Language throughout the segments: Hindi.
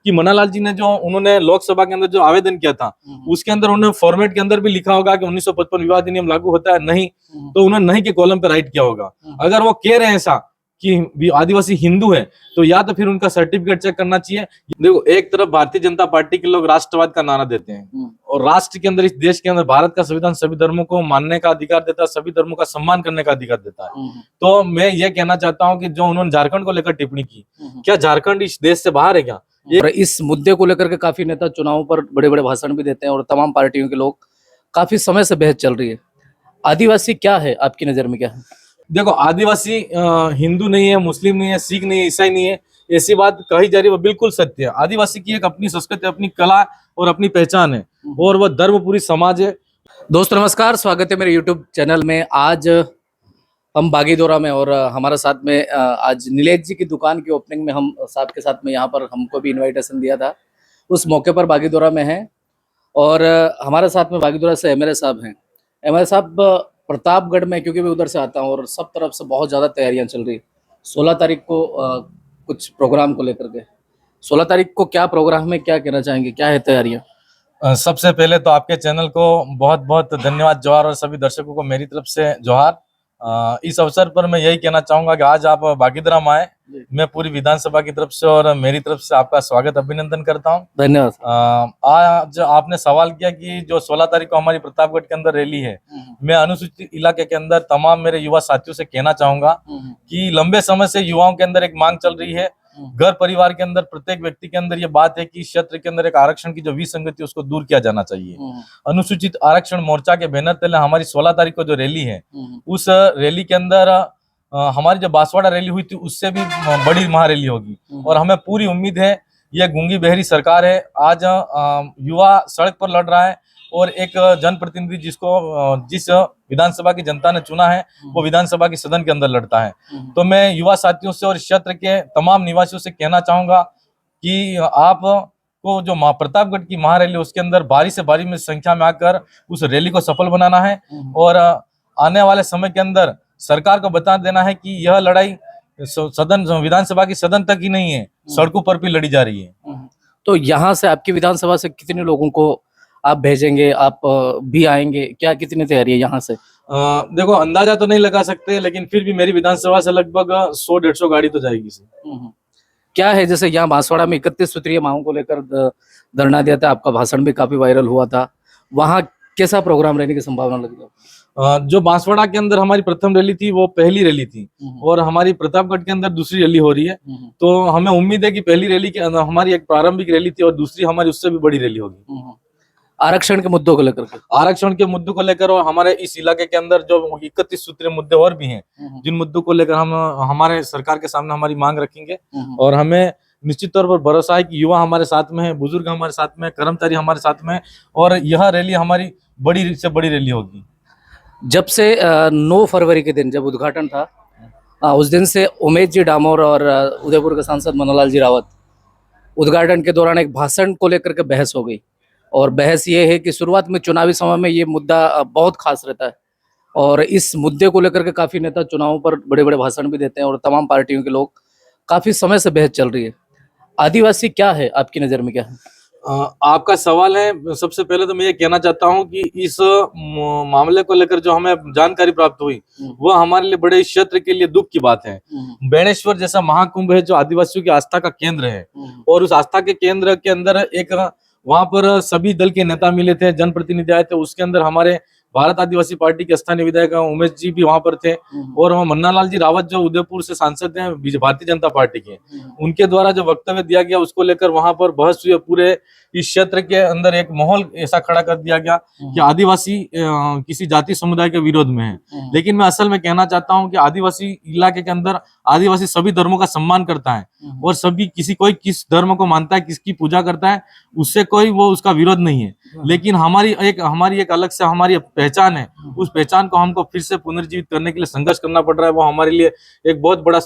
कि मन्नालाल जी ने जो उन्होंने लोकसभा के अंदर जो आवेदन किया था उसके अंदर उन्होंने फॉर्मेट के अंदर भी लिखा होगा कि 1955 विवाह अधिनियम लागू होता है नहीं, तो उन्होंने नहीं के कॉलम पे राइट किया होगा। अगर वो कह रहे हैं ऐसा कि आदिवासी हिंदू है तो या तो फिर उनका सर्टिफिकेट चेक करना चाहिए। देखो, एक तरफ भारतीय जनता पार्टी के लोग राष्ट्रवाद का नारा देते हैं और राष्ट्र के अंदर, इस देश के अंदर भारत का संविधान सभी धर्मों को मानने का अधिकार देता है, सभी धर्मों का सम्मान करने का अधिकार देता है। तो मैं ये कहना चाहता हूँ कि जो उन्होंने झारखंड को लेकर टिप्पणी की, क्या झारखंड इस देश से बाहर है क्या? और इस मुद्दे को लेकर के काफी नेता चुनावों पर बड़े बड़े भाषण भी देते हैं और तमाम पार्टियों के लोग, काफी समय से बहस चल रही है। आदिवासी क्या है आपकी नजर में, क्या है? देखो, आदिवासी हिंदू नहीं है, मुस्लिम नहीं है, सिख नहीं है, ईसाई नहीं है, ऐसी बात कही जा रही है वो बिल्कुल सत्य है। आदिवासी की एक अपनी संस्कृति, अपनी कला और अपनी पहचान है और वह धर्मपुरी समाज है। दोस्तों नमस्कार, स्वागत है मेरे यूट्यूब चैनल में। आज हम बागीदोरा में और हमारे साथ में आज नीलेश जी की दुकान की ओपनिंग में हम साहब के साथ में यहाँ पर हमको भी इनविटेशन दिया था, उस मौके पर बागीदोरा में हैं। और हमारे साथ में बागीदोरा से एमएलए साहब हैं। एमएलए साहब प्रतापगढ़ में, क्योंकि मैं उधर से आता हूँ और सब तरफ से बहुत ज़्यादा तैयारियाँ चल रही। 16 तारीख को कुछ प्रोग्राम को लेकर के, 16 तारीख को क्या प्रोग्राम है, क्या कहना चाहेंगे, क्या है तैयारियाँ? सबसे पहले तो आपके चैनल को बहुत बहुत धन्यवाद, जोहार, और सभी दर्शकों को मेरी तरफ से जोहार। इस अवसर पर मैं यही कहना चाहूंगा कि आज आप बागीदोरा में आए, मैं पूरी विधानसभा की तरफ से और मेरी तरफ से आपका स्वागत, अभिनंदन करता हूं। धन्यवाद। आज आपने सवाल किया कि जो 16 तारीख को हमारी प्रतापगढ़ के अंदर रैली है, मैं अनुसूचित इलाके के अंदर तमाम मेरे युवा साथियों से कहना चाहूंगा कि लंबे समय से युवाओं के अंदर एक मांग चल रही है, घर परिवार के अंदर प्रत्येक व्यक्ति के अंदर ये बात है कि क्षेत्र के अंदर एक आरक्षण की जो विसंगति उसको दूर किया जाना चाहिए। अनुसूचित आरक्षण मोर्चा के बैनर तले हमारी 16 तारीख को जो रैली है, उस रैली के अंदर हमारी जो बांसवाड़ा रैली हुई थी उससे भी बड़ी महारैली होगी और हमें पूरी उम्मीद है। ये गूंगी बहरी सरकार है, आज युवा सड़क पर लड़ रहा है और एक जनप्रतिनिधि जिस विधानसभा की जनता ने चुना है वो विधानसभा की सदन के अंदर लड़ता है। तो मैं युवा साथियों से और क्षेत्र के तमाम निवासियों से कहना चाहूंगा कि आप को जो प्रतापगढ़ की महारैली उसके अंदर भारी से भारी में संख्या में आकर उस रैली को सफल बनाना है और आने वाले समय के अंदर सरकार को बता देना है कि यह लड़ाई सदन, विधानसभा की सदन तक ही नहीं है, सड़कों पर भी लड़ी जा रही है। तो यहाँ से आपकी विधानसभा से कितने लोगों को आप भेजेंगे, आप भी आएंगे, क्या कितनी तैयारी है यहाँ से? देखो, अंदाजा तो नहीं लगा सकते, लेकिन फिर भी मेरी विधानसभा से लगभग 100-150 गाड़ी तो जाएगी। क्या है, जैसे यहाँ बांसवाड़ा में 31 सूत्रीय मांगों को लेकर धरना दिया था, आपका भाषण भी काफी वायरल हुआ था, वहाँ कैसा प्रोग्राम रहने की संभावना लगी? जो बांसवाड़ा के अंदर हमारी प्रथम रैली थी वो पहली रैली थी और हमारी प्रतापगढ़ के अंदर दूसरी रैली हो रही है। तो हमें उम्मीद है कि पहली रैली के अंदर हमारी एक प्रारंभिक रैली थी और दूसरी हमारी उससे भी बड़ी रैली होगी। आरक्षण के मुद्दों को लेकर, आरक्षण के मुद्दों को लेकर और हमारे इस इलाके के अंदर जो 31 सूत्रीय मुद्दे और भी हैं, जिन मुद्दों को लेकर हम हमारे सरकार के सामने हमारी मांग रखेंगे और हमें निश्चित तौर पर भरोसा है कि युवा हमारे साथ में है, बुजुर्ग हमारे साथ में, कर्मचारी हमारे साथ में, और यह रैली हमारी बड़ी से बड़ी रैली होगी। जब से 9 फरवरी के दिन जब उद्घाटन था, उस दिन से उमेश जी डामोर और उदयपुर के सांसद मन्नालाल जी रावत, उद्घाटन के दौरान एक भाषण को लेकर के बहस हो गई। और बहस ये है कि शुरुआत में चुनावी समय में ये मुद्दा बहुत खास रहता है और इस मुद्दे को लेकर के काफी नेता चुनावों पर बड़े बड़े भाषण भी देते हैं और तमाम पार्टियों के लोग, काफी समय से बहस चल रही है। आदिवासी क्या है आपकी नजर में, क्या है? आपका सवाल है, सबसे पहले तो मैं ये कहना चाहता हूं कि इस मामले को लेकर जो हमें जानकारी प्राप्त हुई वो हमारे लिए बड़े क्षेत्र के लिए दुख की बात है। बेणेश्वर जैसा महाकुंभ है जो आदिवासियों की आस्था का केंद्र है और उस आस्था के केंद्र के अंदर एक वहां पर सभी दल के नेता मिले थे, जनप्रतिनिधि आए थे, उसके अंदर हमारे भारत आदिवासी पार्टी के स्थानीय विधायक उमेश जी भी वहां पर थे और मन्नालाल जी रावत जो उदयपुर से सांसद हैं भारतीय जनता पार्टी के, उनके द्वारा जो वक्तव्य दिया गया उसको लेकर वहां पर बहस हुई। पूरे इस क्षेत्र के अंदर एक माहौल ऐसा खड़ा कर दिया गया कि आदिवासी किसी जाति समुदाय के विरोध में है, लेकिन मैं असल में कहना चाहता हूं कि आदिवासी इलाके के अंदर आदिवासी सभी धर्मों का सम्मान करता है और सभी कोई किस धर्म को मानता है, किसकी पूजा करता है, उससे कोई वो उसका विरोध नहीं है। लेकिन हमारी एक अलग से हमारी पहचान है, उस पहचान को हमको फिर से पुनर्जीवित करने के लिए संघर्ष करना पड़ रहा है। वो हमारे लिए एक बहुत बड़ा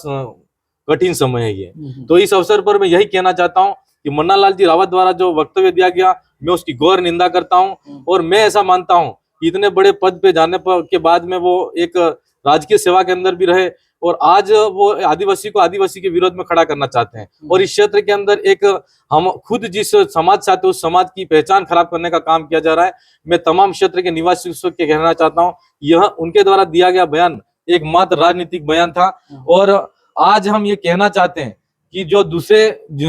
कठिन समय है ये। तो इस अवसर पर मैं यही कहना चाहता हूँ कि मन्नालाल जी रावत द्वारा जो वक्तव्य दिया गया, मैं उसकी घोर निंदा करता हूँ और मैं ऐसा मानता हूँ कि इतने बड़े पद पे जाने के बाद में वो एक राजकीय सेवा के अंदर भी रहे और आज वो आदिवासी को आदिवासी के विरोध में खड़ा करना चाहते हैं। और इस क्षेत्र के अंदर एक हम खुद जिस समाज चाहते हैं उस समाज की पहचान खराब करने का काम किया जा रहा है। मैं तमाम क्षेत्र के निवासियों से कहना चाहता हूँ, यह उनके द्वारा दिया गया बयान एक मात्र राजनीतिक बयान था। और आज हम ये कहना चाहते हैं कि जो दूसरे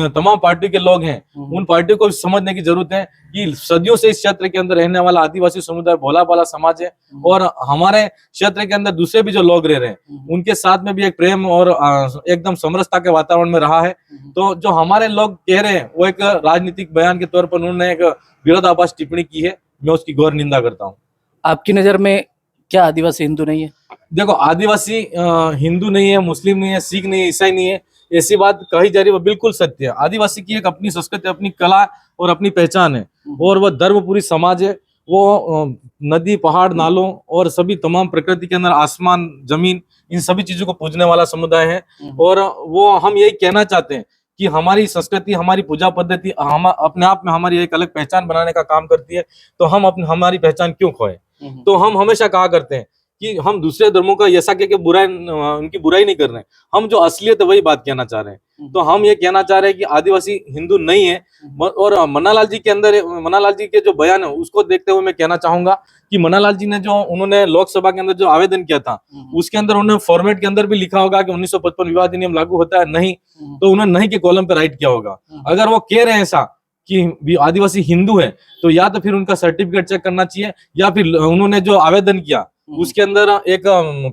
तमाम पार्टी के लोग हैं उन पार्टियों को भी समझने की जरूरत है कि सदियों से इस क्षेत्र के अंदर रहने वाला आदिवासी समुदाय भोला भाला समाज है। और हमारे क्षेत्र के अंदर दूसरे भी जो लोग रह रहे हैं उनके साथ में भी एक प्रेम और एकदम समरसता के वातावरण में रहा है। तो जो हमारे लोग कह रहे हैं वो एक राजनीतिक बयान के तौर पर उन्होंने एक विरोधाभास टिप्पणी की है, मैं उसकी घोर निंदा करता हूँ। आपकी नजर में क्या आदिवासी हिंदू नहीं है? देखो, आदिवासी हिंदू नहीं है, मुस्लिम नहीं है, सिख नहीं है, ईसाई नहीं है, ऐसी बात कही जा रही है वो बिल्कुल सत्य है। आदिवासी की एक अपनी संस्कृति, अपनी कला और अपनी पहचान है और वह धर्मपुरी समाज है। वो नदी, पहाड़, नालों और सभी तमाम प्रकृति के अंदर आसमान, जमीन, इन सभी चीजों को पूजने वाला समुदाय है। और वो हम यही कहना चाहते हैं कि हमारी संस्कृति, हमारी पूजा पद्धति हम अपने आप में हमारी एक अलग पहचान बनाने का काम करती है। तो हम हमारी पहचान क्यों खोए? तो हम हमेशा कहा करते हैं कि हम दूसरे धर्मों का ऐसा कह के उनकी बुराई नहीं कर रहे हैं, हम जो असलियत है वही बात कहना चाह रहे हैं। तो हम ये कहना चाह रहे हैं कि आदिवासी हिंदू नहीं है। और मन्नालाल जी के जो बयान है उसको देखते हुए मैं कहना चाहूंगा कि मन्नालाल जी ने जो उन्होंने लोकसभा के अंदर जो आवेदन किया था उसके अंदर उन्होंने फॉर्मेट के अंदर भी लिखा होगा कि 1955 विवाह अधिनियम लागू होता है, नहीं तो उन्होंने नहीं के कॉलम पे राइट किया होगा। अगर वो कह रहे हैं ऐसा कि आदिवासी हिंदू है तो या तो फिर उनका सर्टिफिकेट चेक करना चाहिए, या फिर उन्होंने जो आवेदन किया उसके अंदर एक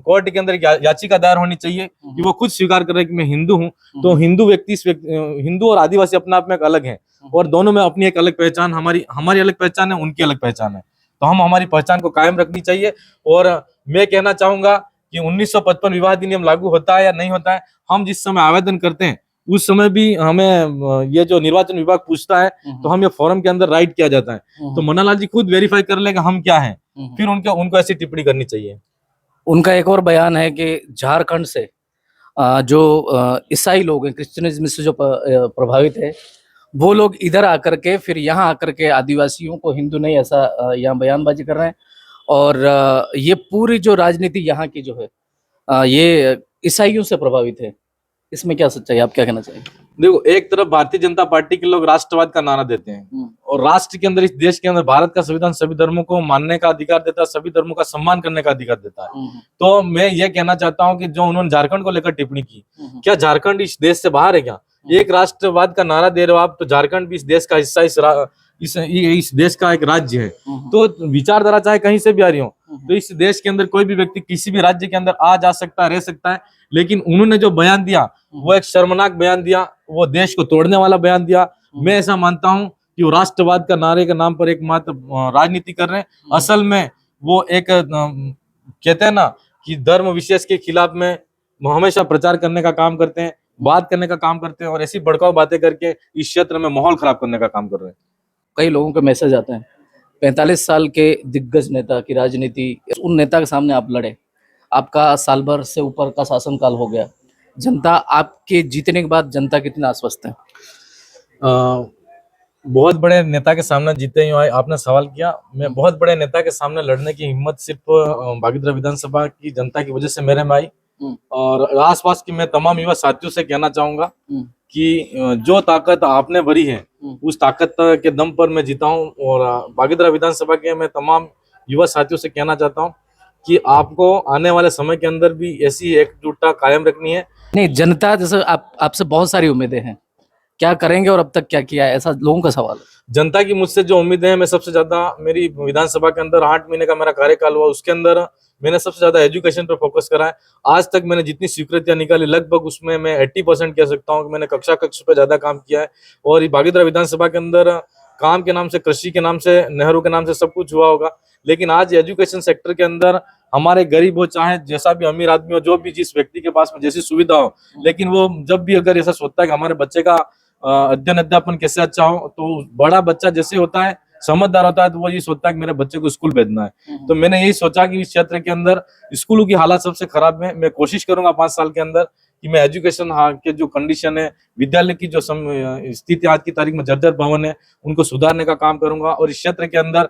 कोर्ट के अंदर याचिका दायर होनी चाहिए कि वो खुद स्वीकार कर रहे हैं कि मैं हिंदू हूँ। तो हिंदू और आदिवासी अपने आप में एक अलग है और दोनों में अपनी एक अलग पहचान, हमारी अलग पहचान है, उनकी अलग पहचान है। तो हम हमारी पहचान को कायम रखनी चाहिए। और मैं कहना चाहूंगा कि 1955 विवाह अधिनियम लागू होता है या नहीं होता है, हम जिस समय आवेदन करते हैं उस समय भी हमें ये जो निर्वाचन विभाग पूछता है तो हम ये फॉर्म के अंदर राइट किया जाता है। तो मन्नालाल जी खुद वेरीफाई कर लेगा हम क्या हैं, फिर उनको ऐसी टिप्पणी करनी चाहिए। उनका एक और बयान है कि झारखंड से जो ईसाई लोग हैं, क्रिश्चियनिज्म से जो प्रभावित है, वो लोग इधर आकर के फिर यहाँ आकर के आदिवासियों को हिंदू नहीं ऐसा यहाँ बयानबाजी कर रहे हैं। और ये पूरी जो राजनीति यहाँ की जो है ये ईसाइयों से प्रभावित है। इसमें क्या सच्चाई, आप क्या कहना चाहेंगे? देखो, एक तरफ भारतीय जनता पार्टी के लोग राष्ट्रवाद का नारा देते हैं और राष्ट्र के अंदर, इस देश के अंदर भारत का संविधान सभी धर्मों को मानने का अधिकार देता है, सभी धर्मों का सम्मान करने का अधिकार देता है। तो मैं ये कहना चाहता हूँ कि जो उन्होंने झारखंड को लेकर टिप्पणी की, क्या झारखंड इस देश से बाहर है क्या? एक राष्ट्रवाद का नारा दे रहे हो आप, तो झारखंड भी इस देश का हिस्सा, इस देश का एक राज्य है। तो विचारधारा चाहे कहीं से भी आ रही हो, तो इस देश के अंदर कोई भी व्यक्ति किसी भी राज्य के अंदर आ जा सकता है, रह सकता है। लेकिन उन्होंने जो बयान दिया वो एक शर्मनाक बयान दिया, वो देश को तोड़ने वाला बयान दिया। मैं ऐसा मानता हूं कि वो राष्ट्रवाद का नारे के नाम पर एकमात्र राजनीति कर रहे हैं। असल में वो एक कहते हैं ना कि धर्म विशेष के खिलाफ में हमेशा प्रचार करने का काम करते हैं, बात करने का काम करते हैं और ऐसी भड़काऊ बातें करके इस क्षेत्र में माहौल खराब करने का काम कर रहे हैं। कई लोगों के मैसेज आते हैं, 45 साल के दिग्गज नेता की राजनीति, उन नेता के सामने आप लड़े, आपका साल भर से ऊपर का शासनकाल हो गया, जनता आपके जीतने के बाद जनता कितना आश्वस्त है? बहुत बड़े नेता के सामने जीते ही आए, आपने सवाल किया। मैं बहुत बड़े नेता के सामने लड़ने की हिम्मत सिर्फ बागीदरा विधानसभा की जनता की वजह से मेरे में आई। और आसपास की मैं तमाम युवा साथियों से कहना चाहूंगा कि जो ताकत आपने भरी है उस ताकत के दम पर मैं जीता हूं। और बागीदरा विधानसभा के मैं तमाम युवा साथियों से कहना चाहता हूं कि आपको आने वाले समय के अंदर भी ऐसी एकजुटता कायम रखनी है। नहीं, जनता जैसे आपसे बहुत सारी उम्मीदें हैं, क्या करेंगे और अब तक क्या किया है, ऐसा लोगों का सवाल है। जनता की मुझसे जो उम्मीदें हैं, मैं सबसे ज्यादा, मेरी विधानसभा के अंदर 8 महीने का मेरा कार्यकाल हुआ, उसके अंदर मैंने सबसे ज्यादा एजुकेशन पर फोकस करा है। आज तक मैंने जितनी स्वीकृतियां निकाली लगभग उसमें मैं 80% कह सकता हूं कि मैंने कक्षा पे ज्यादा काम किया है। और ये बागीदरा विधानसभा के अंदर काम के नाम से, कृषि के नाम से, नहरों के नाम से सब कुछ हुआ होगा, लेकिन आज एजुकेशन सेक्टर के अंदर हमारे गरीब हो चाहे जैसा भी अमीर आदमी हो, जो भी जिस व्यक्ति के पास में जैसी सुविधा हो, लेकिन वो जब भी अगर ऐसा सोचता है कि हमारे बच्चे का अध्ययन अध्यापन कैसे अच्छा हो, तो बड़ा बच्चा जैसे होता है, समझदार होता है, तो वो ये सोचता है कि मेरे बच्चे को स्कूल भेजना है। तो मैंने यही सोचा कि इस क्षेत्र के अंदर स्कूलों की हालत सबसे खराब है। मैं कोशिश करूंगा 5 साल के अंदर कि मैं एजुकेशन के जो कंडीशन है, विद्यालय की जो स्थिति आज की तारीख में जर्जर भवन है उनको सुधारने का काम करूंगा। और इस क्षेत्र के अंदर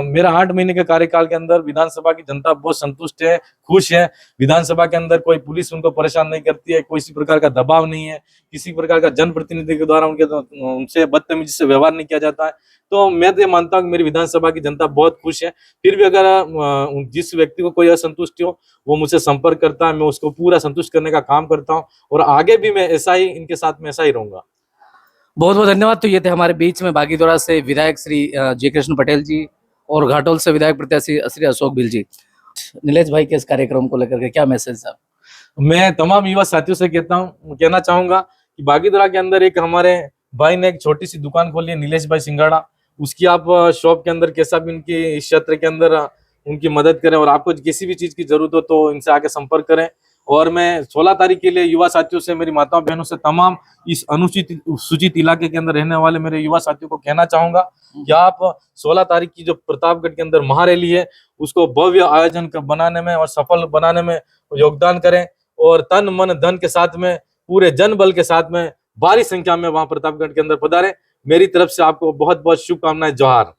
मेरा 8 महीने के कार्यकाल के अंदर विधानसभा की जनता बहुत संतुष्ट है, खुश है। विधानसभा के अंदर कोई पुलिस उनको परेशान नहीं करती है, किसी प्रकार का दबाव नहीं है, किसी प्रकार का जनप्रतिनिधि के द्वारा उनसे बदतमीजी से व्यवहार नहीं किया जाता है। तो मैं तो ये मानता हूँ कि मेरी विधानसभा की जनता बहुत खुश है। फिर भी अगर जिस व्यक्ति को कोई असंतुष्टि हो वो मुझसे संपर्क करता है, मैं उसको पूरा संतुष्ट करने का काम करता हूँ और आगे भी मैं ऐसा ही इनके साथ में ऐसा ही रहूंगा। बहुत बहुत धन्यवाद। तो ये थे हमारे बीच में बागीदोरा से विधायक श्री जय कृष्ण पटेल जी और घाटोल से विधायक प्रत्याशी श्री अशोक बिल जी। नीलेश भाई के इस कार्यक्रम को लेकर के क्या मैसेज है? मैं तमाम युवा साथियों से कहना चाहूंगा कि बागीदोरा के अंदर एक हमारे भाई ने एक छोटी सी दुकान खोली है, नीलेश भाई सिंगाड़ा। उसकी आप शॉप के अंदर कैसा भी उनकी इस क्षेत्र के अंदर उनकी मदद करें और आपको किसी भी चीज की जरूरत हो तो इनसे आके संपर्क करें। और मैं 16 तारीख के लिए युवा साथियों से, मेरी माताओं बहनों से, तमाम इस अनुसूचित सूचित इलाके के अंदर रहने वाले मेरे युवा साथियों को कहना चाहूंगा कि आप 16 तारीख की जो प्रतापगढ़ के अंदर महारैली है उसको भव्य आयोजन बनाने में और सफल बनाने में योगदान करें और तन मन धन के साथ में, पूरे जन बल के साथ में भारी संख्या में वहां प्रतापगढ़ के अंदर पधारें। मेरी तरफ से आपको बहुत बहुत शुभकामनाएं। जोहार।